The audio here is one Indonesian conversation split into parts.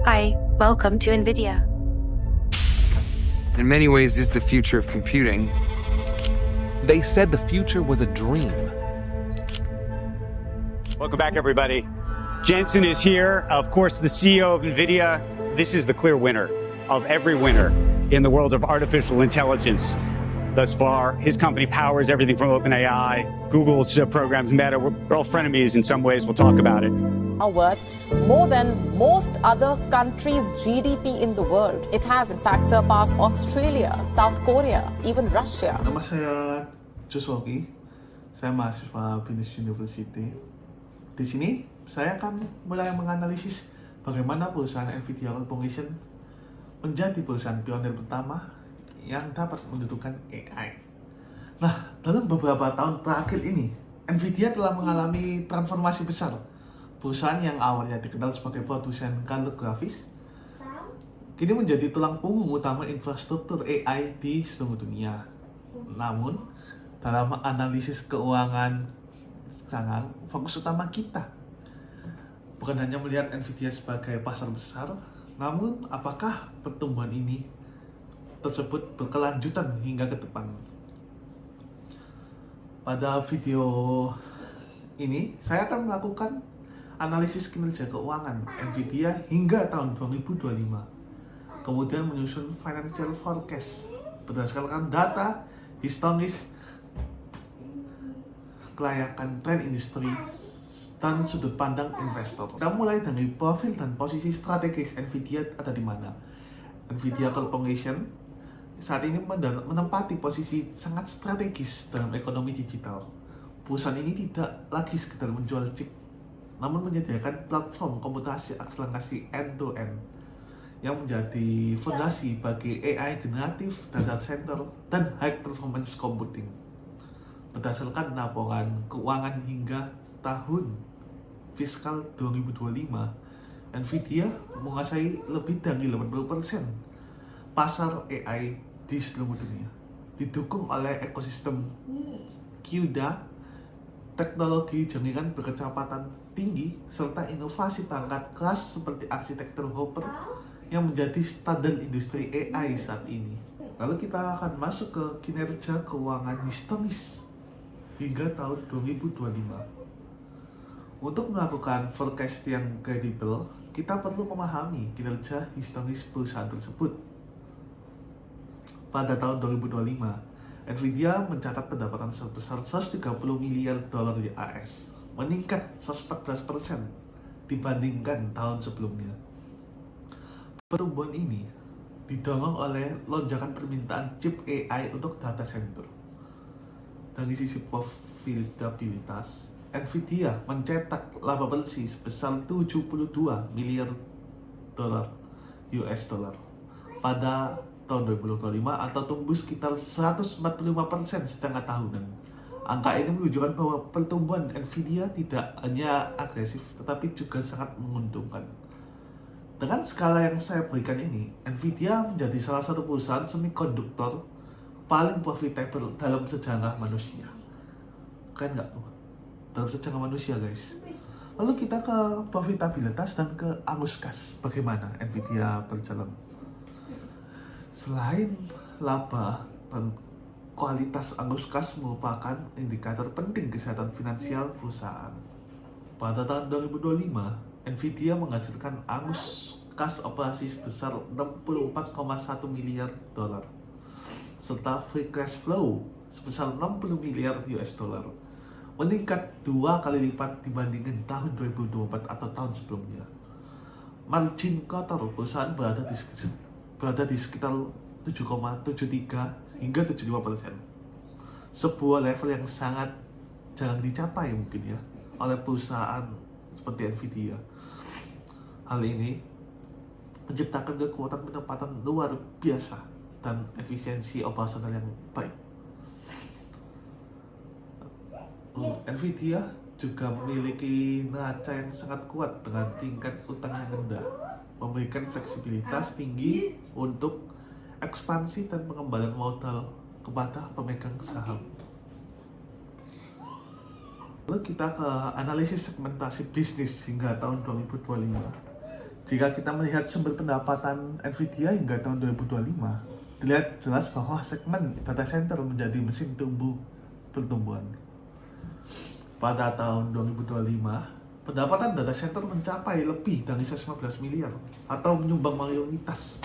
Hi, welcome to NVIDIA. In many ways, is the future of computing. They said the future was a dream. Welcome back, everybody. Jensen is here, of course, the CEO of NVIDIA. This is the clear winner of every winner in the world of artificial intelligence. Thus far, his company powers everything from OpenAI, Google's programs, Meta. We're all frenemies in some ways. We'll talk about it. Are worth more than most other countries' GDP in the world. It has, in fact, surpassed Australia, South Korea, even Russia. Nama saya Joshua Oki. Saya mahasiswa Binus University. Di sini, saya akan mulai menganalisis bagaimana perusahaan NVIDIA Corporation menjadi perusahaan pionir pertama yang dapat mendudukan AI. Nah, dalam beberapa tahun terakhir ini, NVIDIA telah mengalami transformasi besar. Perusahaan yang awalnya dikenal sebagai produsen kartu grafis, kini menjadi tulang punggung utama infrastruktur AI di seluruh dunia. Namun, dalam analisis keuangan sekarang, fokus utama kita bukan hanya melihat NVIDIA sebagai pasar besar, namun apakah pertumbuhan ini tersebut berkelanjutan hingga ke depan. Pada video ini, saya akan melakukan analisis kinerja keuangan NVIDIA hingga tahun 2025. Kemudian menyusun financial forecast berdasarkan data historis, kelayakan tren industri, dan sudut pandang investor. Kita mulai dari profil dan posisi strategis NVIDIA ada di mana. NVIDIA Corporation saat ini menempati posisi sangat strategis dalam ekonomi digital. Perusahaan ini tidak lagi sekedar menjual chip, namun menyediakan platform komputasi akselerasi end-to-end yang menjadi fondasi bagi AI generatif, data center, dan high performance computing. Berdasarkan laporan keuangan hingga tahun fiskal 2025, NVIDIA menguasai lebih dari 80% pasar AI di seluruh dunia, didukung oleh ekosistem CUDA, teknologi jaringan berkecepatan tinggi, serta inovasi perangkat keras seperti arsitektur Hopper yang menjadi standar industri AI saat ini. Lalu kita akan masuk ke kinerja keuangan historis hingga tahun 2025. Untuk melakukan forecast yang kredibel, kita perlu memahami kinerja historis perusahaan tersebut. Pada tahun 2025, NVIDIA mencatat pendapatan sebesar 130 miliar dolar US, meningkat 114% dibandingkan tahun sebelumnya. Pertumbuhan ini didorong oleh lonjakan permintaan chip AI untuk data center. Dari sisi profitabilitas, NVIDIA mencetak laba bersih sebesar 72 miliar dolar US dollar pada tahun 2025 atau tumbuh sekitar 145% setengah tahunan. Angka ini menunjukkan bahwa pertumbuhan NVIDIA tidak hanya agresif tetapi juga sangat menguntungkan. Dengan skala yang saya berikan ini, NVIDIA menjadi salah satu perusahaan semikonduktor paling profitable dalam sejarah manusia. Keren nggak tuh? Dalam sejarah manusia, guys. Lalu kita ke profitabilitas dan ke arus kas. Bagaimana NVIDIA berjalan? Selain laba dan kualitas arus kas merupakan indikator penting kesehatan finansial perusahaan. Pada tahun 2025, NVIDIA menghasilkan arus kas operasi sebesar 64,1 miliar dolar, serta free cash flow sebesar 60 miliar US dollar, meningkat 2 kali lipat dibandingkan tahun 2024 atau tahun sebelumnya. Margin kotor perusahaan berada di sekitar 7,73 hingga 75%. Sebuah level yang sangat jarang dicapai mungkin ya oleh perusahaan seperti NVIDIA. Hal ini menciptakan kekuatan penempatan luar biasa dan efisiensi operasional yang baik. NVIDIA juga memiliki neraca yang sangat kuat dengan tingkat utang yang rendah, memberikan fleksibilitas tinggi untuk ekspansi dan pengembalian modal kepada pemegang saham. Lalu kita ke analisis segmentasi bisnis hingga tahun 2025. Jika kita melihat sumber pendapatan Nvidia hingga tahun 2025, dilihat jelas bahwa segmen data center menjadi mesin tumbuh pertumbuhan. Pada tahun 2025, pendapatan data center mencapai lebih dari 115 miliar atau menyumbang mayoritas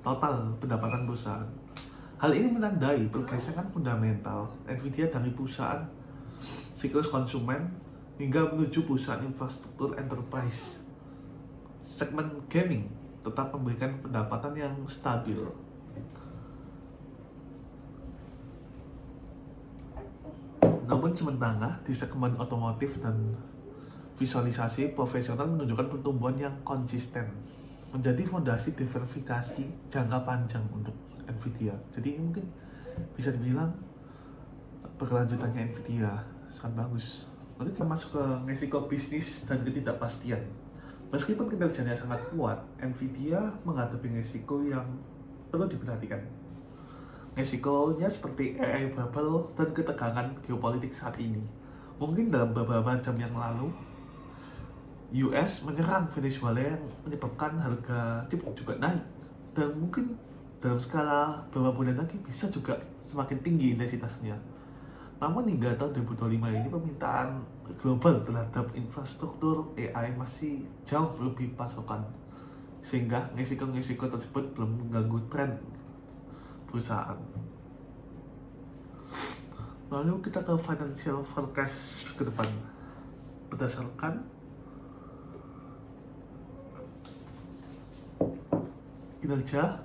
total pendapatan perusahaan. Hal ini menandai pergeseran fundamental Nvidia dari perusahaan siklus konsumen hingga menuju perusahaan infrastruktur enterprise. Segmen gaming tetap memberikan pendapatan yang stabil. Namun sementara di segmen otomotif dan visualisasi profesional menunjukkan pertumbuhan yang konsisten, menjadi fondasi diversifikasi jangka panjang untuk Nvidia. Jadi ini mungkin bisa dibilang berkelanjutannya Nvidia sangat bagus. Lalu kita masuk ke risiko bisnis dan ketidakpastian. Meskipun kinerjanya sangat kuat, Nvidia menghadapi risiko yang perlu diperhatikan. Risikonya seperti AI bubble dan ketegangan geopolitik saat ini. Mungkin dalam beberapa jam yang lalu, US menyerang Venezuela yang menyebabkan harga chip juga naik, dan mungkin dalam skala beberapa bulan lagi bisa juga semakin tinggi intensitasnya. Namun hingga tahun 2025 ini permintaan global terhadap infrastruktur AI masih jauh lebih pasokan, sehingga risiko-risiko tersebut belum mengganggu tren perusahaan. Lalu kita ke financial forecast ke depan. Berdasarkan kinerja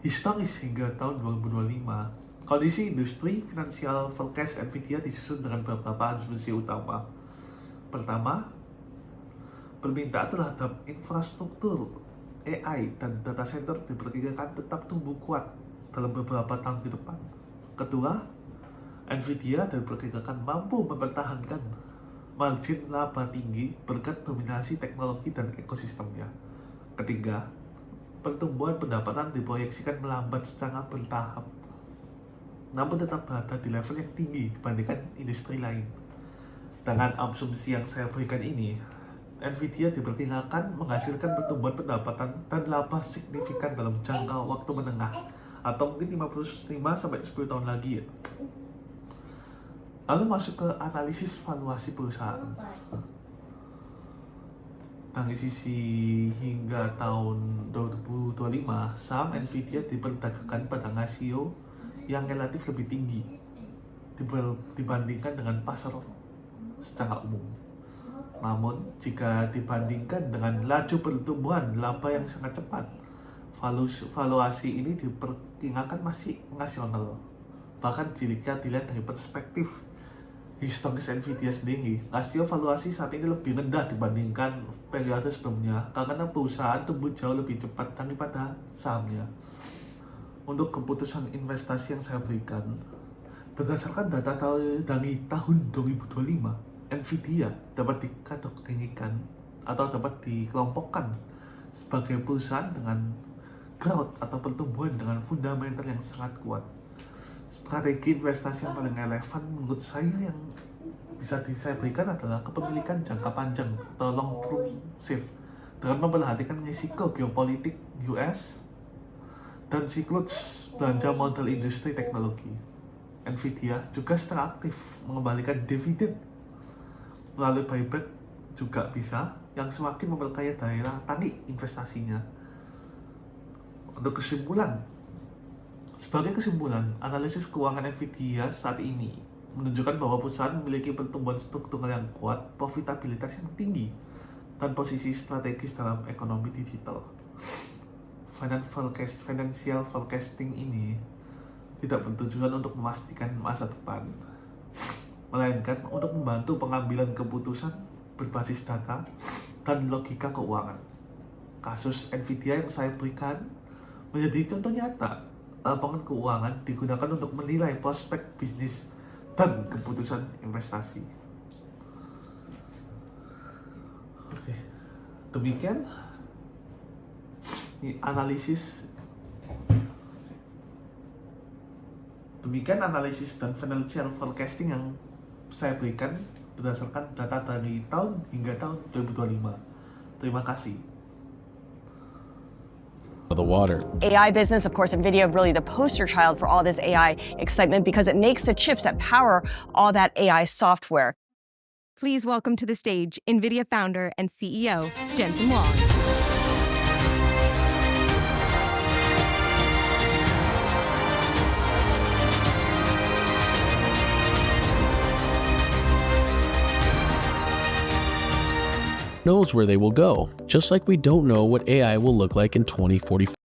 historis hingga tahun 2025, kondisi industri financial forecast Nvidia disusun dengan beberapa asumsi utama. Pertama, permintaan terhadap infrastruktur AI dan data center diperkirakan tetap tumbuh kuat dalam beberapa tahun ke depan. Kedua, Nvidia diperkirakan mampu mempertahankan margin laba tinggi berkat dominasi teknologi dan ekosistemnya. Ketiga, pertumbuhan pendapatan diproyeksikan melambat secara bertahap, namun tetap berada di level yang tinggi dibandingkan industri lain. Dengan asumsi yang saya berikan ini, Nvidia diperkirakan menghasilkan pertumbuhan pendapatan dan laba signifikan dalam jangka waktu menengah, atau mungkin 55-10 tahun lagi ya. Lalu masuk ke analisis valuasi perusahaan. Dari sisi hingga tahun 2025, saham Nvidia diperdagangkan pada rasio yang relatif lebih tinggi dibandingkan dengan pasar secara umum. Namun, jika dibandingkan dengan laju pertumbuhan laba yang sangat cepat, valuasi ini diperkirakan masih rasional. Bahkan jika dilihat dari perspektif historis Nvidia sendiri, rasio valuasi saat ini lebih rendah dibandingkan periode sebelumnya karena perusahaan tumbuh jauh lebih cepat daripada sahamnya. Untuk keputusan investasi yang saya berikan, berdasarkan data dari tahun 2025, Nvidia dapat dikategorikan atau dapat dikelompokkan sebagai perusahaan dengan growth atau pertumbuhan dengan fundamental yang sangat kuat. Strategi investasi yang paling relevan menurut saya yang bisa saya berikan adalah kepemilikan jangka panjang atau long term safe dengan memperhatikan risiko geopolitik US dan siklus belanja modal industri teknologi. Nvidia juga secara aktif mengembalikan dividen melalui buyback juga bisa, yang semakin memperkaya daerah tani investasinya. Untuk sebagai kesimpulan, analisis keuangan Nvidia saat ini menunjukkan bahwa perusahaan memiliki pertumbuhan struktural yang kuat, profitabilitas yang tinggi, dan posisi strategis dalam ekonomi digital. Financial forecasting ini tidak bertujuan untuk memastikan masa depan, melainkan untuk membantu pengambilan keputusan berbasis data dan logika keuangan. Kasus Nvidia yang saya berikan menjadi contoh nyata. Lapangan keuangan digunakan untuk menilai prospek bisnis dan keputusan investasi. Oke, demikian analisis dan financial forecasting yang saya berikan berdasarkan data dari tahun hingga tahun 2025. Terima kasih. of the water. AI business, of course, NVIDIA really the poster child for all this AI excitement because it makes the chips that power all that AI software. Please welcome to the stage NVIDIA founder and CEO, Jensen Huang. Knows where they will go, just like we don't know what AI will look like in 2045.